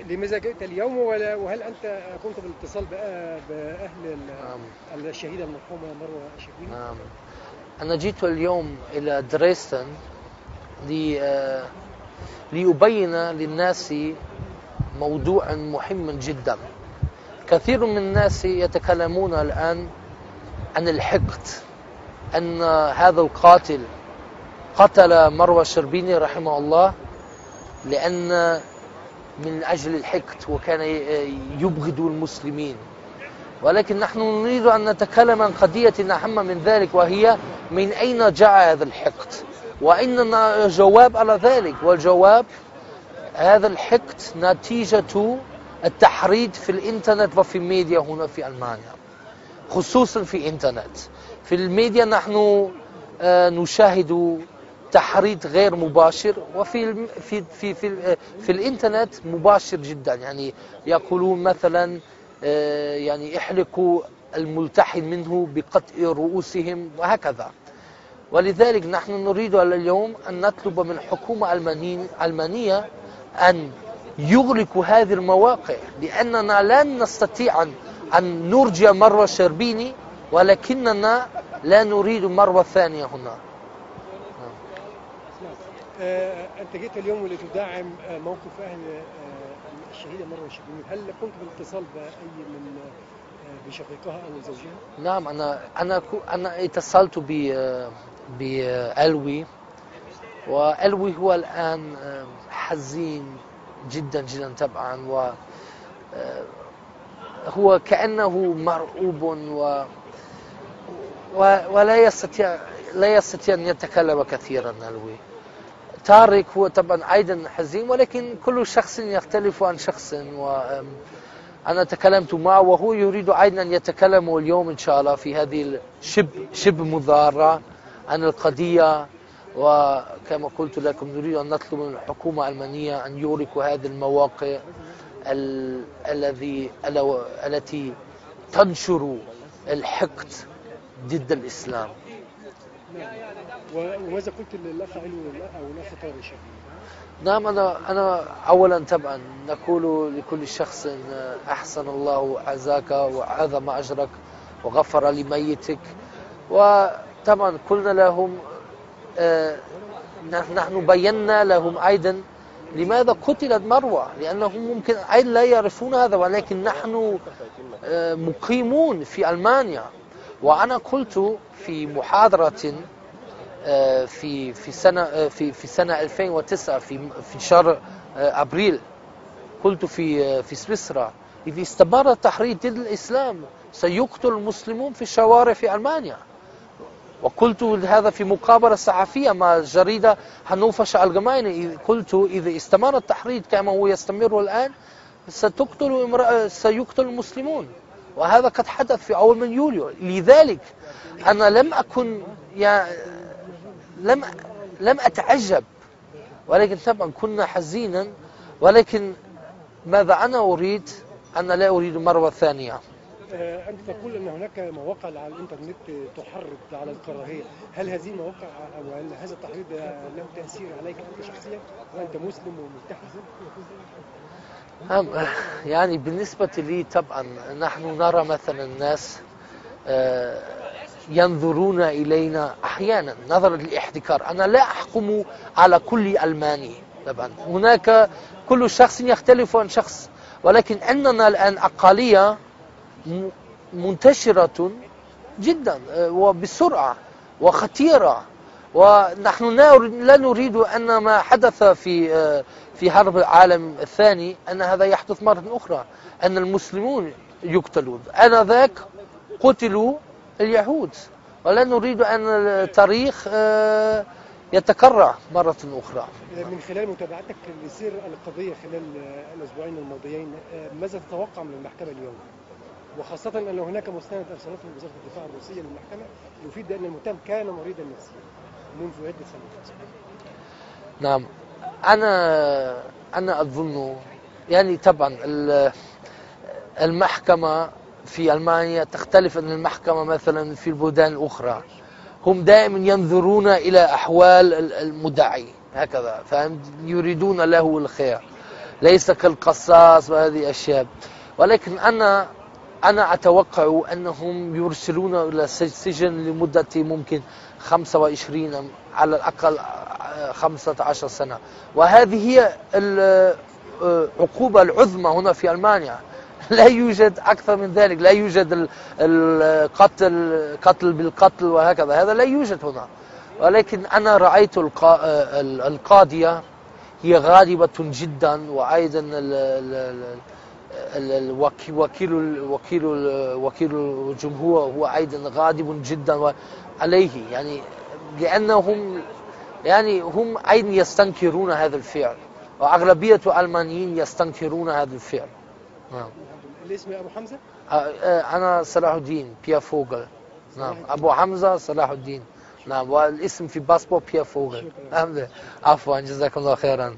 لماذا جئت اليوم وهل أنت قمت بالاتصال بأهل الشهيدة المرحومة مروة الشربيني؟ نعم، أنا جئت اليوم إلى دريسدن لأبين للناس موضوعا مهما جدا. كثير من الناس يتكلمون الآن عن الحقد، أن هذا القاتل قتل مروة الشربيني رحمه الله لأن من أجل الحقد وكان يبغض المسلمين. ولكن نحن نريد أن نتكلم عن قضية أهم من ذلك، وهي من أين جاء هذا الحقد، وإننا جواب على ذلك. والجواب هذا الحقد نتيجة التحريض في الإنترنت وفي الميديا هنا في ألمانيا، خصوصا في الإنترنت. في الميديا نحن نشاهد تحريض غير مباشر، وفي في في في في الإنترنت مباشر جدا. يعني يقولون مثلا يعني احرقوا الملتحي منه بقطع رؤوسهم وهكذا. ولذلك نحن نريد اليوم أن نطلب من الحكومة الألمانية أن يغلقوا هذه المواقع، لأننا لن نستطيع أن نرجع مروة الشربيني، ولكننا لا نريد مروة ثانية هنا. أنت جئت اليوم لتدعم موقف أهل الشهيدة مروة الشربيني، هل قمت بالاتصال بأي من بشقيقها أو زوجها؟ نعم، أنا اتصلت بألوي، وألوي هو الآن حزين جدا جدا طبعا، وهو كأنه مرعوب ولا يستطيع أن يتكلم كثيرا. ألوي طارق هو طبعا أيضا حزين، ولكن كل شخص يختلف عن شخص. وأنا تكلمت معه وهو يريد أيضا أن يتكلم اليوم إن شاء الله في هذه شبه مظاهرة عن القضية. وكما قلت لكم نريد أن نطلب من الحكومة الألمانية أن يغلقوا هذه المواقع التي تنشر الحقد ضد الإسلام. وماذا قلت للأخ علوي أو الأخ طارق الشربيني؟ نعم، أنا أولا طبعا نقول لكل شخص أحسن الله عزاك وعظم أجرك وغفر لميتك. وطبعا قلنا لهم نحن بينا لهم أيضا لماذا قتلت مروة، لأنهم ممكن أيضا لا يعرفون هذا، ولكن نحن مقيمون في ألمانيا. وأنا قلت في محاضرة في سنة 2009 في شهر أبريل، قلت في سويسرا إذا استمر التحريض ضد الإسلام سيقتل المسلمون في الشوارع في ألمانيا. وقلت هذا في مقابلة صحفية مع جريدة هانوفر ألجماينه، قلت إذا استمر التحريض كما هو يستمر الآن سيقتل المسلمون، وهذا قد حدث في أول من يوليو. لذلك أنا لم أتعجب، ولكن طبعا كنا حزينا. ولكن ماذا أنا أريد؟ أنا لا أريد مروة ثانية. أنت تقول أن هناك مواقع على الإنترنت تحرض على الكراهية، هل هذه المواقع أو هل هذا التحريض له تأثير عليك أنت شخصيا وأنت مسلم وملتحي؟ يعني بالنسبة لي طبعا نحن نرى مثلا الناس ينظرون إلينا أحيانا نظرا للاحتكار. أنا لا أحكم على كل ألماني، طبعا هناك كل شخص يختلف عن شخص، ولكن أننا الآن أقلية منتشرة جدا وبسرعة وخطيرة، ونحن لا نريد أن ما حدث في حرب العالم الثاني أن هذا يحدث مرة أخرى، أن المسلمون يقتلون. آنذاك قتلوا اليهود، ولا نريد أن التاريخ يتكرر مرة أخرى. من خلال متابعتك لسير القضية خلال الأسبوعين الماضيين، ماذا تتوقع من المحكمة اليوم؟ وخاصة أن هناك مستند أرسلته وزارة الدفاع الروسية للمحكمة يفيد بأن المتهم كان مريضا نفسيا منذ عدة سنوات. نعم، أنا أظن يعني طبعا المحكمة في ألمانيا تختلف عن المحكمة مثلا في البلدان الأخرى. هم دائما ينظرون إلى أحوال المدعي هكذا، فهم يريدون له الخير. ليس كالقصاص وهذه أشياء. ولكن أنا أتوقع أنهم يرسلون إلى السجن لمدة ممكن 25 على الأقل 15 سنة، وهذه هي العقوبة العظمى هنا في ألمانيا. لا يوجد أكثر من ذلك، لا يوجد قتل بالقتل وهكذا، هذا لا يوجد هنا. ولكن أنا رأيت القاضية هي غاضبة جدا، وأيضا وكيل الجمهور هو أيضا غاضب جدا عليه، يعني لأنهم هم أيضا يستنكرون هذا الفعل، وأغلبية الألمانيين يستنكرون هذا الفعل. نعم. الاسم أبو حمزة؟ أنا صلاح الدين بيير فوغل. نعم، أبو حمزة صلاح الدين. نعم، والاسم في باسبور بيير فوغل. عفوا، جزاكم الله خيرا.